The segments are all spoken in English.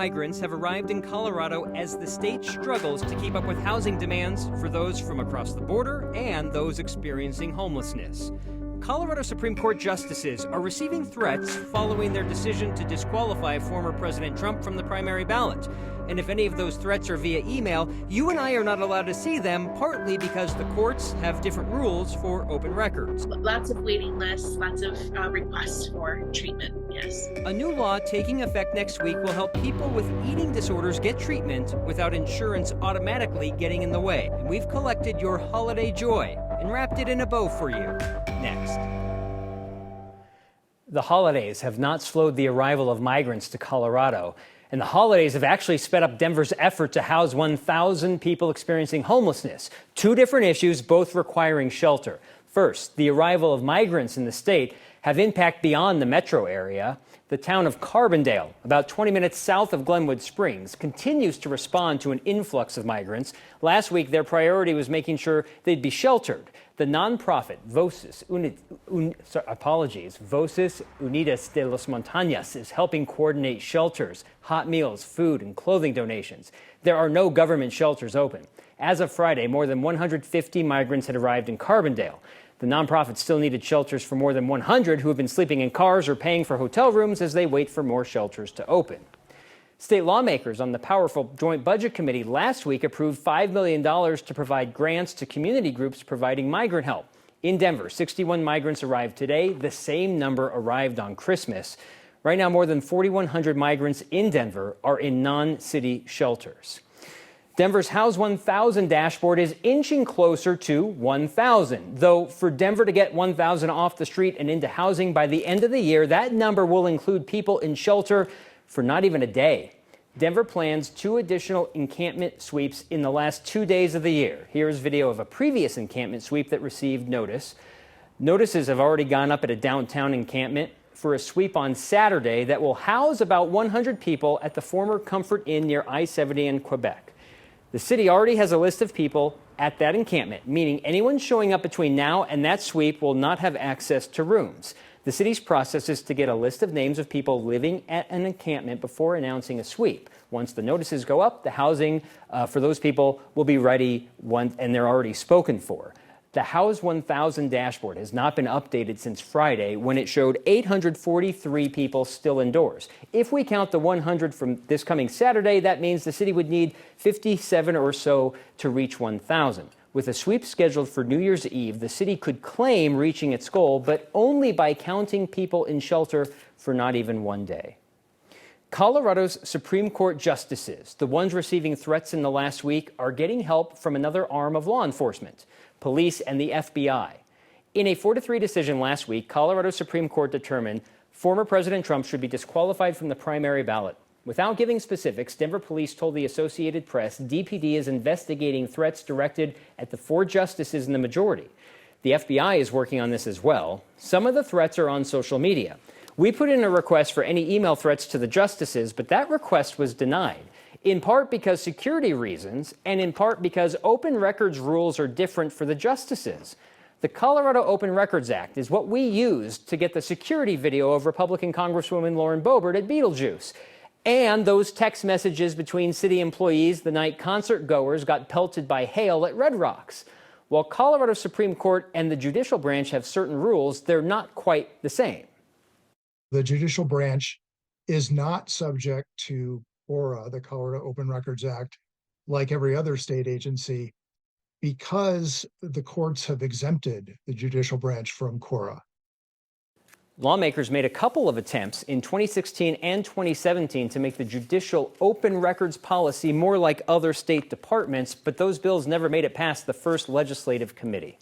migrants have arrived in Colorado as the state struggles to keep up with housing demands for those from across the border and those experiencing homelessness. Colorado Supreme Court justices are receiving threats following their decision to disqualify former President Trump from the primary ballot. And if any of those threats are via email, you and I are not allowed to see them, partly because the courts have different rules for open records. Lots of waiting lists, lots of requests for treatment, yes. A new law taking effect next week will help people with eating disorders get treatment without insurance automatically getting in the way. And we've collected your holiday joy and wrapped it in a bow for you. Next. The holidays have not slowed the arrival of migrants to Colorado. And the holidays have actually sped up Denver's effort to house 1,000 people experiencing homelessness. Two different issues, both requiring shelter. First, the arrival of migrants in the state have impact beyond the metro area. The town of Carbondale, about 20 minutes south of Glenwood Springs, continues to respond to an influx of migrants. Last week, their priority was making sure they'd be sheltered. The nonprofit Voces Unidas de los Montañas is helping coordinate shelters, hot meals, food, and clothing donations. There are no government shelters open. As of Friday, more than 150 migrants had arrived in Carbondale. The nonprofit still needed shelters for more than 100 who have been sleeping in cars or paying for hotel rooms as they wait for more shelters to open. State lawmakers on the powerful Joint Budget Committee last week approved $5 million to provide grants to community groups providing migrant help. In Denver, 61 migrants arrived today. The same number arrived on Christmas. Right now, more than 4,100 migrants in Denver are in non-city shelters. Denver's House100 dashboard is inching closer to 1,000. Though for Denver to get 1,000 off the street and into housing by the end of the year, that number will include people in shelter for not even a day. Denver plans 2 additional encampment sweeps in the last 2 days of the year. Here's video of a previous encampment sweep that received notice. Notices have already gone up at a downtown encampment for a sweep on Saturday that will house about 100 people at the former Comfort Inn near I-70 in Quebec. The city already has a list of people at that encampment, meaning anyone showing up between now and that sweep will not have access to rooms. The city's process is to get a list of names of people living at an encampment before announcing a sweep. Once the notices go up, the housing for those people will be ready, and they're already spoken for. The House100 dashboard has not been updated since Friday, when it showed 843 people still indoors. If we count the 100 from this coming Saturday, that means the city would need 57 or so to reach 1,000. With a sweep scheduled for New Year's Eve, the city could claim reaching its goal, but only by counting people in shelter for not even 1 day. Colorado's Supreme Court justices, the ones receiving threats in the last week, are getting help from another arm of law enforcement, police and the FBI. In a 4-3 decision last week, Colorado Supreme Court determined former President Trump should be disqualified from the primary ballot. Without giving specifics, Denver police told the Associated Press DPD is investigating threats directed at the 4 justices in the majority. The FBI is working on this as well. Some of the threats are on social media. We put in a request for any email threats to the justices, but that request was denied, in part because security reasons and in part because open records rules are different for the justices. The Colorado Open Records Act is what we used to get the security video of Republican Congresswoman Lauren Boebert at Beetlejuice. And those text messages between city employees the night concert goers got pelted by hail at Red Rocks. While Colorado Supreme Court and the judicial branch have certain rules, they're not quite the same. The judicial branch is not subject to CORA, the Colorado Open Records Act, like every other state agency, because the courts have exempted the judicial branch from CORA. Lawmakers made a couple of attempts in 2016 and 2017 to make the judicial open records policy more like other state departments, but those bills never made it past the first legislative committee.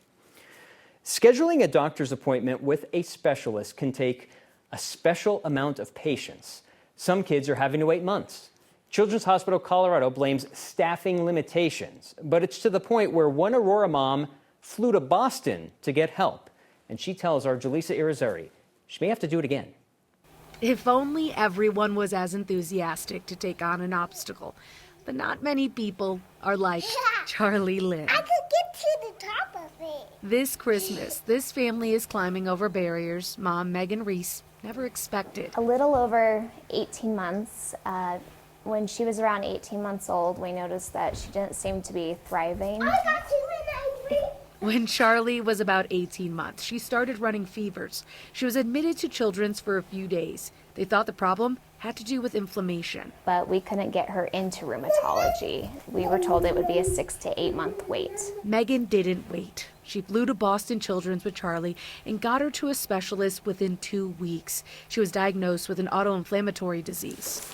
Scheduling a doctor's appointment with a specialist can take a special amount of patience. Some kids are having to wait months. Children's Hospital Colorado blames staffing limitations, but it's to the point where one Aurora mom flew to Boston to get help. And she tells our Jaleesa Irizarry she may have to do it again. If only everyone was as enthusiastic to take on an obstacle. But not many people are like Charlie Lynn. I could get to the top of it. This Christmas, this family is climbing over barriers Mom Megan Reese never expected. A little over 18 months, When she was around 18 months old, we noticed that she didn't seem to be thriving. I got 2 and 9. When Charlie was about 18 months, she started running fevers. She was admitted to Children's for a few days. They thought the problem had to do with inflammation. But we couldn't get her into rheumatology. We were told it would be a 6 to 8 month wait. Megan didn't wait. She flew to Boston Children's with Charlie and got her to a specialist within 2 weeks. She was diagnosed with an autoinflammatory disease.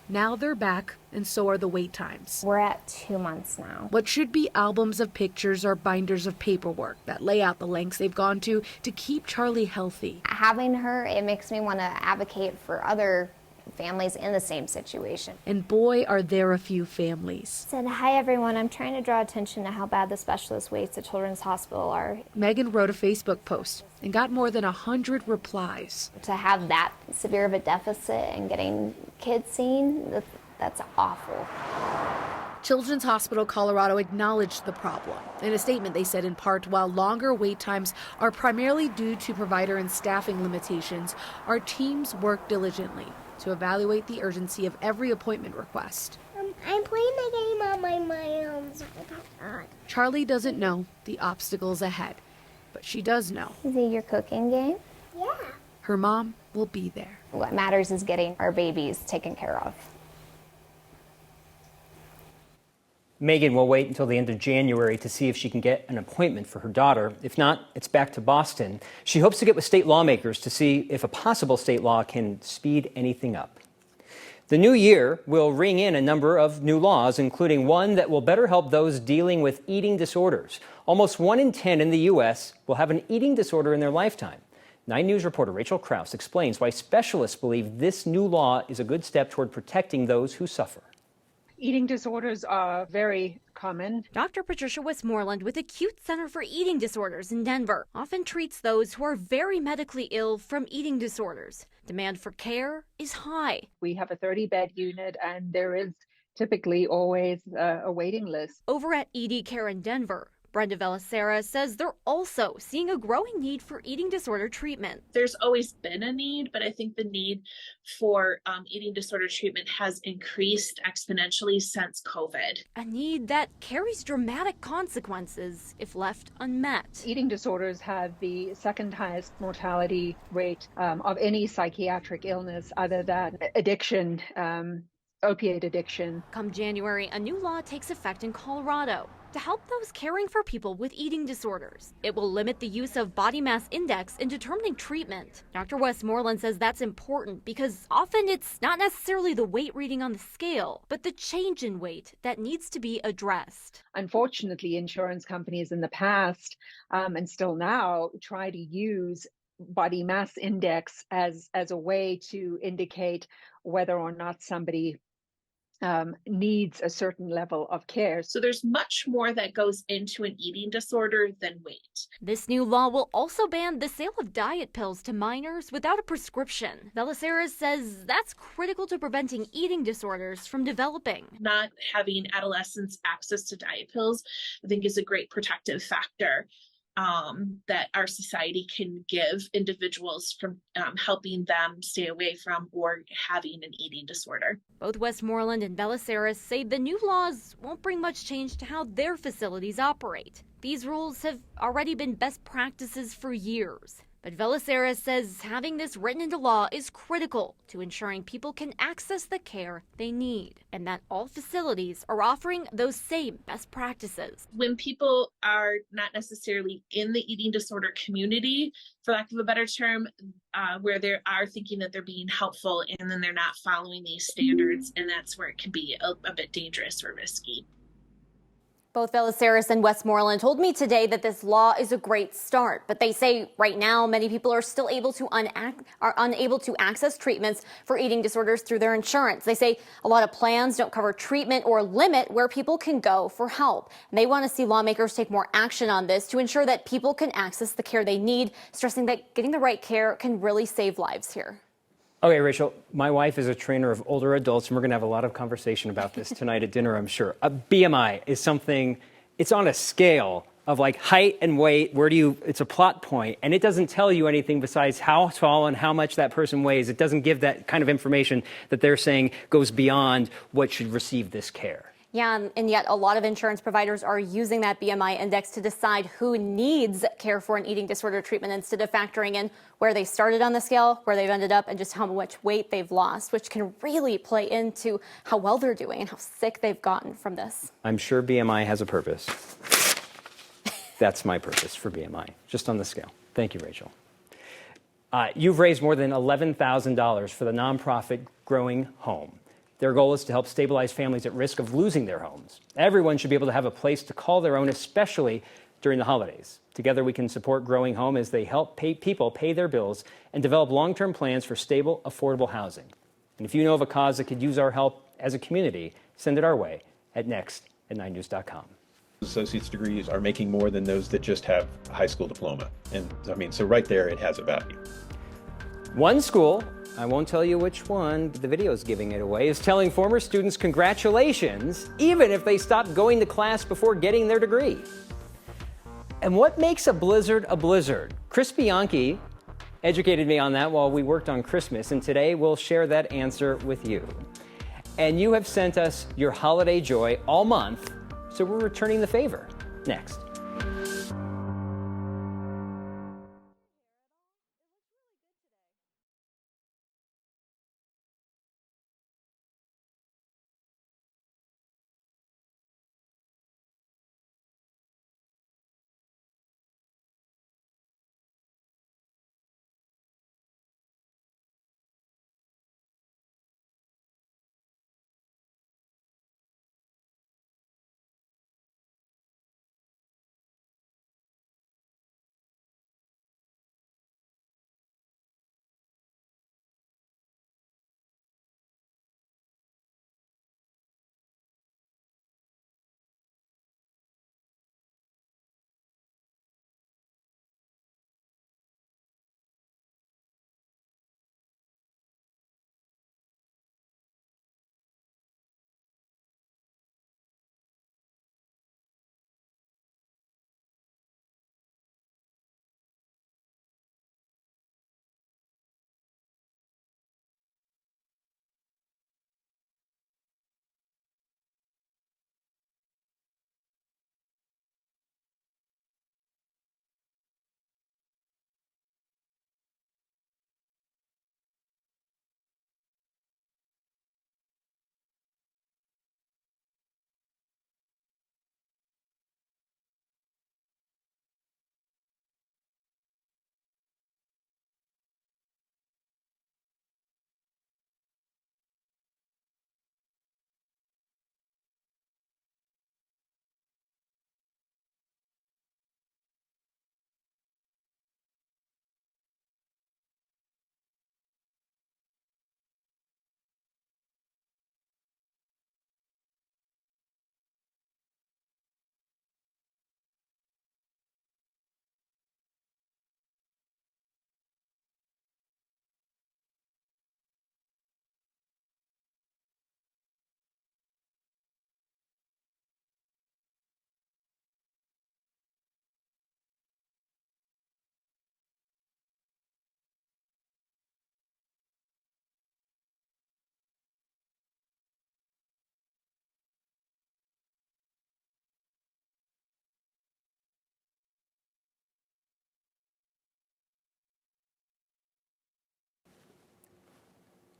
Now they're back, and so are the wait times. We're at 2 months now. What should be albums of pictures are binders of paperwork that lay out the lengths they've gone to keep Charlie healthy. Having her, it makes me want to advocate for other families in the same situation. And boy, are there a few families. Said, hi everyone, I'm trying to draw attention to how bad the specialist waits at Children's Hospital are. Megan wrote a Facebook post and got more than 100 replies. To have that severe of a deficit and getting kids seen, that's awful. Children's Hospital Colorado acknowledged the problem. In a statement, they said in part, while longer wait times are primarily due to provider and staffing limitations, our teams work diligently to evaluate the urgency of every appointment request. I'm playing the game on my mom's iPad. Charlie doesn't know the obstacles ahead, but she does know Is it your cooking game? Yeah. her mom will be there. What matters is getting our babies taken care of. Megan will wait until the end of January to see if she can get an appointment for her daughter. If not, it's back to Boston. She hopes to get with state lawmakers to see if a possible state law can speed anything up. The new year will ring in a number of new laws, including one that will better help those dealing with eating disorders. Almost 1 in 10 in the U.S. will have an eating disorder in their lifetime. 9 News reporter Rachel Krause explains why specialists believe this new law is a good step toward protecting those who suffer. Eating disorders are very common. Dr. Patricia Westmoreland with Acute Center for Eating Disorders in Denver often treats those who are very medically ill from eating disorders. Demand for care is high. We have a 30-bed unit, and there is typically always a waiting list. Over at ED Care in Denver, Brenda Velacera says they're also seeing a growing need for eating disorder treatment. There's always been a need, but I think the need for eating disorder treatment has increased exponentially since COVID. A need that carries dramatic consequences if left unmet. Eating disorders have the second highest mortality rate of any psychiatric illness other than addiction, opiate addiction. Come January, a new law takes effect in Colorado to help those caring for people with eating disorders. It will limit the use of body mass index in determining treatment. Dr. Westmoreland says that's important because often it's not necessarily the weight reading on the scale, but the change in weight that needs to be addressed. Unfortunately, insurance companies in the past and still now try to use body mass index as a way to indicate whether or not somebody needs a certain level of care. So there's much more that goes into an eating disorder than weight. This new law will also ban the sale of diet pills to minors without a prescription. Velacera says that's critical to preventing eating disorders from developing. Not having adolescents access to diet pills, I think, is a great protective factor that our society can give individuals from helping them stay away from or having an eating disorder. Both Westmoreland and Velacera say the new laws won't bring much change to how their facilities operate. These rules have already been best practices for years. But Velacera says having this written into law is critical to ensuring people can access the care they need, and that all facilities are offering those same best practices. When people are not necessarily in the eating disorder community, for lack of a better term, where they are thinking that they're being helpful and then they're not following these standards, and that's where it can be a bit dangerous or risky. Both Velacera and Westmoreland told me today that this law is a great start, but they say right now many people are still able to unable to access treatments for eating disorders through their insurance. They say a lot of plans don't cover treatment or limit where people can go for help. And they want to see lawmakers take more action on this to ensure that people can access the care they need, stressing that getting the right care can really save lives here. Okay, Rachel, my wife is a trainer of older adults, and we're going to have a lot of conversation about this tonight at dinner, I'm sure. A BMI is something, it's on a scale of like height and weight. It's a plot point, and it doesn't tell you anything besides how tall and how much that person weighs. It doesn't give that kind of information that they're saying goes beyond what should receive this care. Yeah, and yet a lot of insurance providers are using that BMI index to decide who needs care for an eating disorder treatment instead of factoring in where they started on the scale, where they've ended up, and just how much weight they've lost, which can really play into how well they're doing and how sick they've gotten from this. I'm sure BMI has a purpose. That's my purpose for BMI, just on the scale. Thank you, Rachel. You've raised more than $11,000 for the nonprofit Growing Home. Their goal is to help stabilize families at risk of losing their homes. Everyone should be able to have a place to call their own, especially during the holidays. Together, we can support Growing Home as they help people pay their bills and develop long-term plans for stable, affordable housing. And if you know of a cause that could use our help as a community, send it our way at next@9news.com. Associate's degrees are making more than those that just have a high school diploma. And I mean, so right there, it has a value. One school, I won't tell you which one, but the video is giving it away, is telling former students congratulations, even if they stopped going to class before getting their degree. And what makes a blizzard a blizzard? Chris Bianchi educated me on that while we worked on Christmas, and today we'll share that answer with you. And you have sent us your holiday joy all month, so we're returning the favor. Next.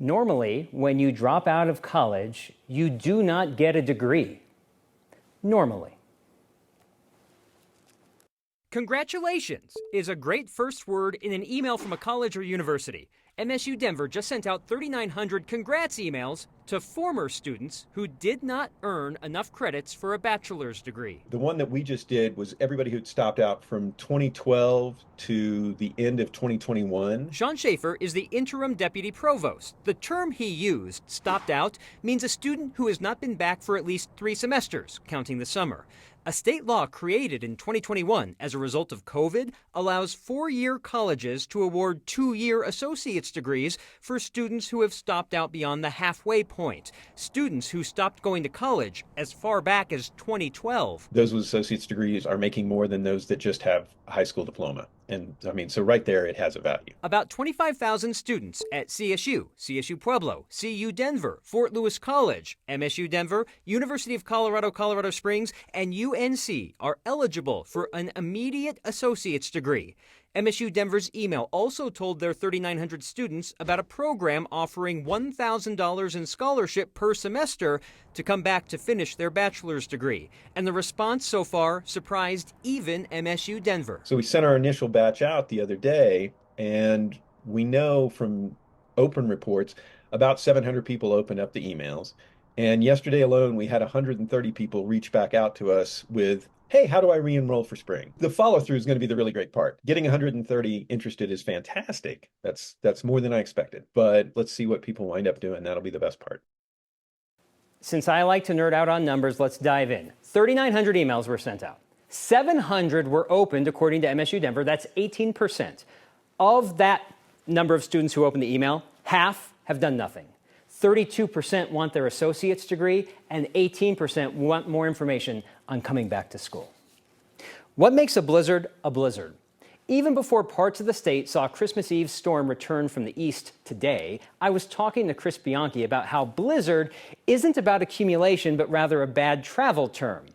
Normally, when you drop out of college, you do not get a degree. Normally. Congratulations is a great first word in an email from a college or university. MSU Denver just sent out 3,900 congrats emails to former students who did not earn enough credits for a bachelor's degree. The one that we just did was everybody who'd stopped out from 2012 to the end of 2021. Sean Schaefer is the interim deputy provost. The term he used, stopped out, means a student who has not been back for at least 3 semesters, counting the summer. A state law created in 2021 as a result of COVID allows four-year colleges to award two-year associate's degrees for students who have stopped out beyond the halfway point. Students who stopped going to college as far back as 2012. Those with associate's degrees are making more than those that just have a high school diploma. And I mean, so right there, it has a value. About 25,000 students at CSU, CSU Pueblo, CU Denver, Fort Lewis College, MSU Denver, University of Colorado, Colorado Springs, and UNC are eligible for an immediate associate's degree. MSU Denver's email also told their 3,900 students about a program offering $1,000 in scholarship per semester to come back to finish their bachelor's degree. And the response so far surprised even MSU Denver. So we sent our initial batch out the other day, and we know from open reports about 700 people opened up the emails. And yesterday alone, we had 130 people reach back out to us with, hey, how do I re-enroll for spring? The follow-through is going to be the really great part. Getting 130 interested is fantastic. That's more than I expected. But let's see what people wind up doing. That'll be the best part. Since I like to nerd out on numbers, let's dive in. 3,900 emails were sent out. 700 were opened, according to MSU Denver. That's 18%. Of that number of students who opened the email, half have done nothing. 32% want their associate's degree, and 18% want more information on coming back to school. What makes a blizzard a blizzard? Even before parts of the state saw Christmas Eve storm return from the east today, I was talking to Chris Bianchi about how blizzard isn't about accumulation, but rather a bad travel term.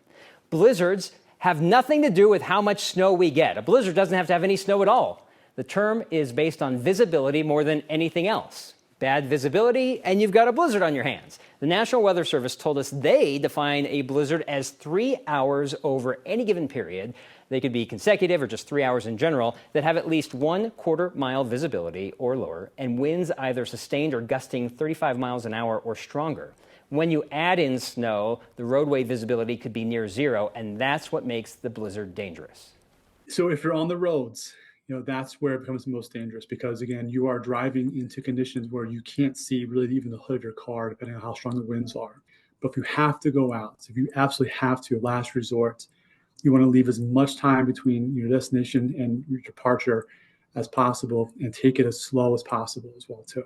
Blizzards have nothing to do with how much snow we get. A blizzard doesn't have to have any snow at all. The term is based on visibility more than anything else. Bad visibility, and you've got a blizzard on your hands. The National Weather Service told us they define a blizzard as 3 hours over any given period. They could be consecutive or just 3 hours in general that have at least 1/4 mile visibility or lower, and winds either sustained or gusting 35 miles an hour or stronger. When you add in snow, the roadway visibility could be near zero, and that's what makes the blizzard dangerous. So if you're on the roads, that's where it becomes most dangerous because, again, you are driving into conditions where you can't see really even the hood of your car, depending on how strong the winds are. But if you have to go out, if you absolutely have to, last resort, you want to leave as much time between your destination and your departure as possible and take it as slow as possible as well, too.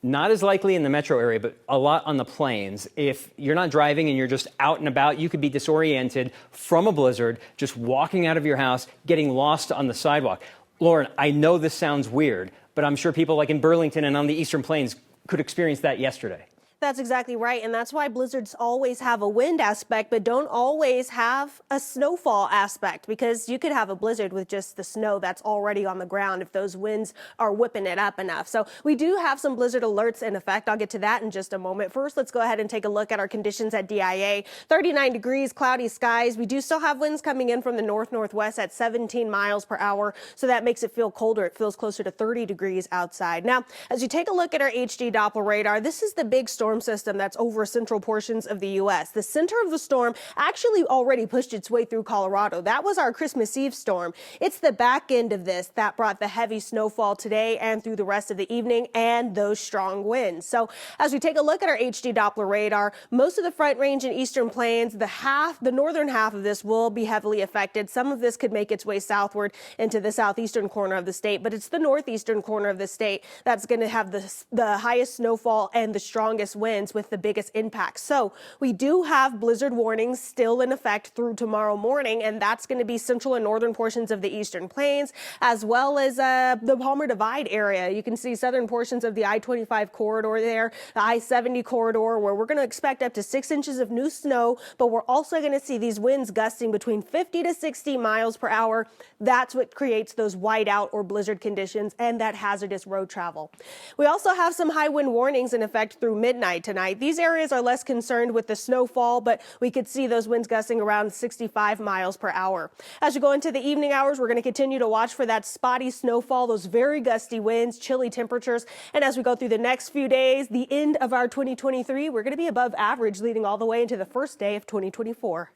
Not as likely in the metro area, but a lot on the plains. If you're not driving and you're just out and about, you could be disoriented from a blizzard, just walking out of your house, getting lost on the sidewalk. Lauren, I know this sounds weird, but I'm sure people like in Burlington and on the Eastern Plains could experience that yesterday. That's exactly right. And that's why blizzards always have a wind aspect, but don't always have a snowfall aspect, because you could have a blizzard with just the snow that's already on the ground if those winds are whipping it up enough. So we do have some blizzard alerts in effect. I'll get to that in just a moment. First, let's go ahead and take a look at our conditions at DIA. 39 degrees, cloudy skies. We do still have winds coming in from the north-northwest at 17 miles per hour. So that makes it feel colder. It feels closer to 30 degrees outside. Now, as you take a look at our HD Doppler radar, this is the big storm system that's over central portions of the U.S. The center of the storm actually already pushed its way through Colorado. That was our Christmas Eve storm. It's the back end of this that brought the heavy snowfall today and through the rest of the evening and those strong winds. So as we take a look at our HD Doppler radar, most of the Front Range and Eastern Plains, the northern half of this will be heavily affected. Some of this could make its way southward into the southeastern corner of the state, but it's the northeastern corner of the state that's going to have the highest snowfall and the strongest winds with the biggest impact. So we do have blizzard warnings still in effect through tomorrow morning, and that's going to be central and northern portions of the Eastern Plains, as well as the Palmer Divide area. You can see southern portions of the I-25 corridor there, the I-70 corridor, where we're going to expect up to 6 inches of new snow, but we're also going to see these winds gusting between 50 to 60 miles per hour. That's what creates those whiteout or blizzard conditions and that hazardous road travel. We also have some high wind warnings in effect through midnight tonight. These areas are less concerned with the snowfall, but we could see those winds gusting around 65 miles per hour. As we go into the evening hours, we're going to continue to watch for that spotty snowfall, those very gusty winds, chilly temperatures. And as we go through the next few days, the end of our 2023, we're going to be above average leading all the way into the first day of 2024.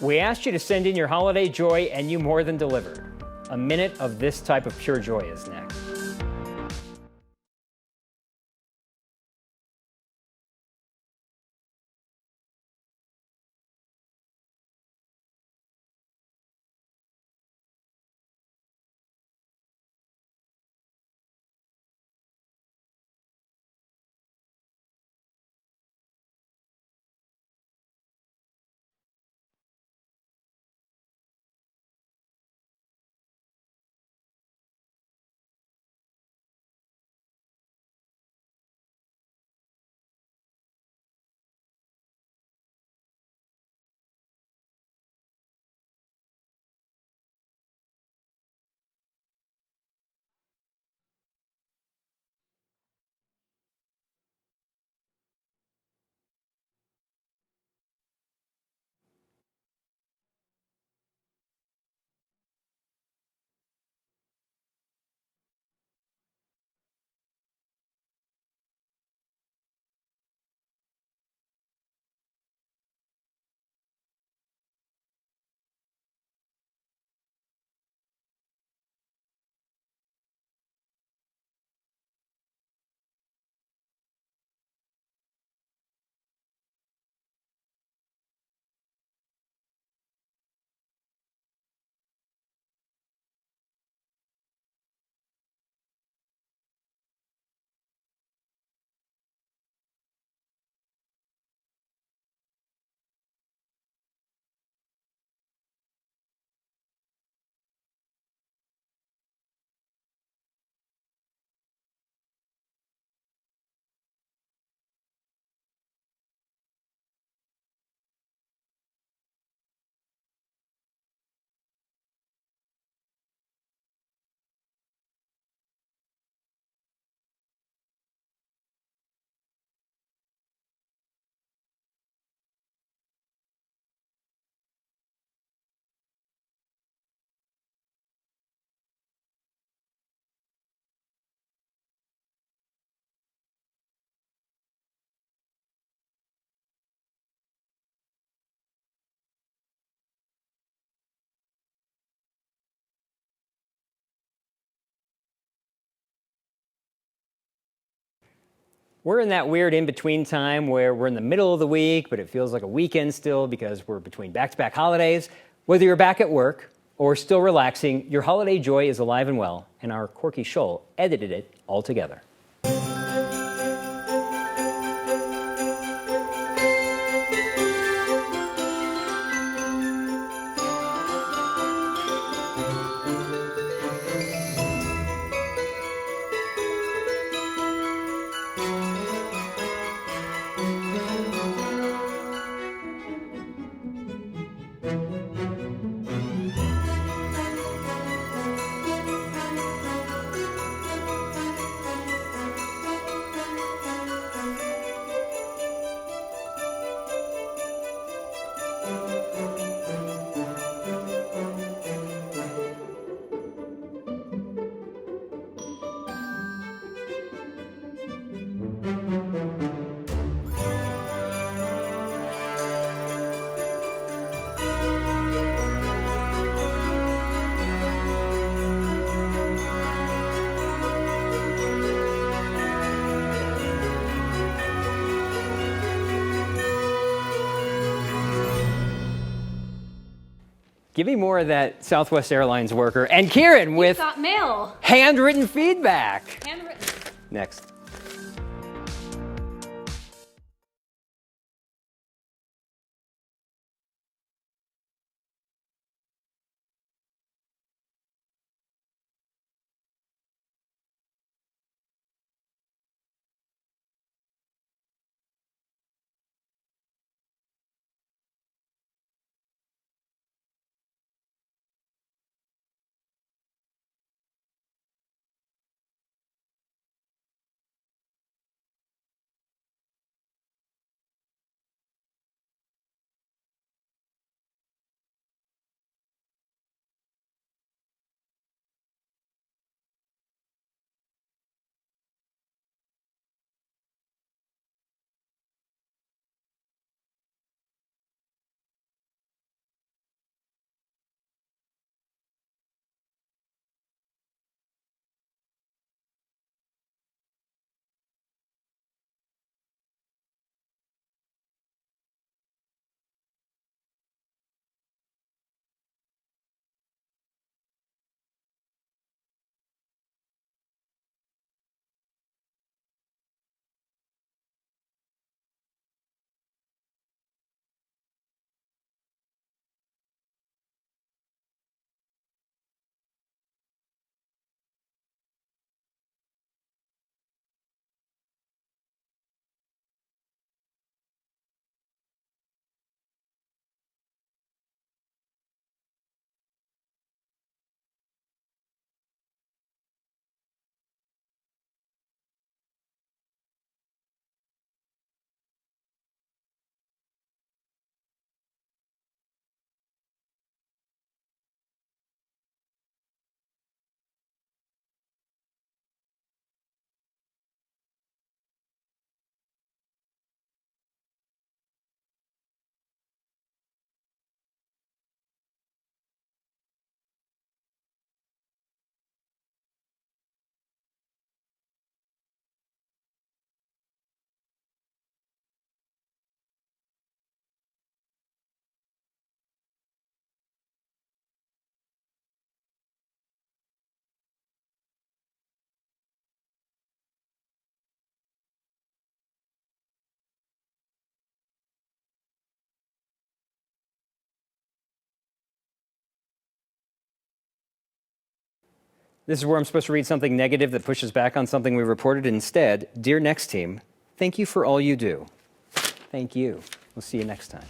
We asked you to send in your holiday joy, and you more than delivered. A minute of this type of pure joy is next. We're in that weird in-between time where we're in the middle of the week, but it feels like a weekend still because we're between back-to-back holidays. Whether you're back at work or still relaxing, your holiday joy is alive and well, and our Corky Scholl edited it all together. Give me more of that Southwest Airlines worker. And Kieran with got mail. Handwritten feedback. Handwritten. Next. This is where I'm supposed to read something negative that pushes back on something we reported. Instead, dear Next Team, thank you for all you do. Thank you. We'll see you next time.